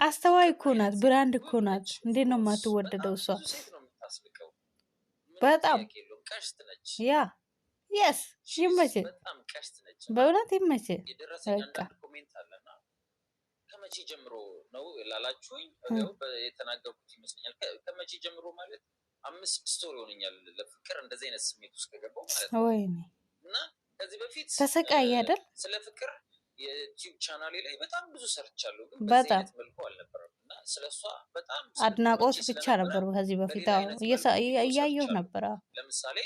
አስተዋይ እኮ ናት፣ ብራንድ እኮ ናት። እንዴት ነው የማትወደደው እሷ? በጣም ያ የስ ይመች፣ በእውነት ይመች። በቃ ከመቼ ጀምሮ ነው ላላችሁኝ የተናገርኩት ይመስለኛል። ከመቼ ጀምሮ ማለት 5-6 ወር ይሆነኛል ለፍቅር እንደዚህ አይነት ስሜት ውስጥ ከገባው ማለት ነው። ወይኔ እና ከዚህ በፊት ተሰቃየ አይደል? ስለ ፍቅር የዩቲዩብ ቻናሌ ላይ በጣም ብዙ ሰርቻለሁ፣ ግን በዚህ አይነት መልኩ አልነበረም። እና ስለሷ በጣም አድናቆት ብቻ ነበር ከዚህ በፊት እያየሁ ነበር። ለምሳሌ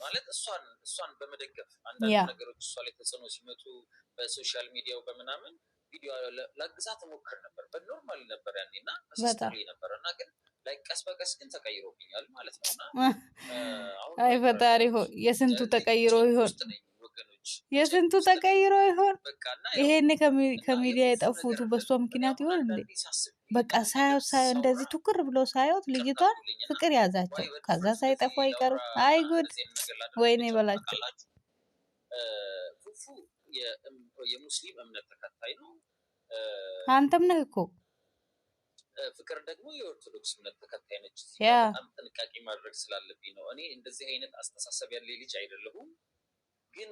ማለት እሷን በመደገፍ አንዳንድ ነገሮች እሷ ላይ ተጽዕኖ ሲመጡ በሶሻል ሚዲያው በምናምን ቪዲዮ ላግዛት ሞክር ነበር። በኖርማል ነበር ያኔና አስተሳሰብ ነበር እና ግን ላይ ቀስ በቀስ ግን ተቀይሮብኛል ማለት ነውና አይ ፈጣሪ ሆይ የስንቱ ተቀይሮ ይሆን? የስንቱ ተቀይሮ ይሆን? ይሄኔ ከሚዲያ የጠፉት በሷ ምክንያት ይሆን እንዴ? በቃ ሳያዩት እንደዚህ ትኩር ብሎ ሳያዩት ልጅቷን ፍቅር ያዛቸው፣ ከዛ ሳይጠፋ ይቀሩ። አይ ጉድ! ወይኔ በላቸው። ፉፉ የሙስሊም እምነት ተከታይ ነው። አንተም ነህ እኮ። ፍቅር ደግሞ የኦርቶዶክስ እምነት ተከታይ ነች። በጣም ጥንቃቄ ማድረግ ስላለብኝ ነው። እኔ እንደዚህ አይነት አስተሳሰብ ያለ ልጅ አይደለሁም ግን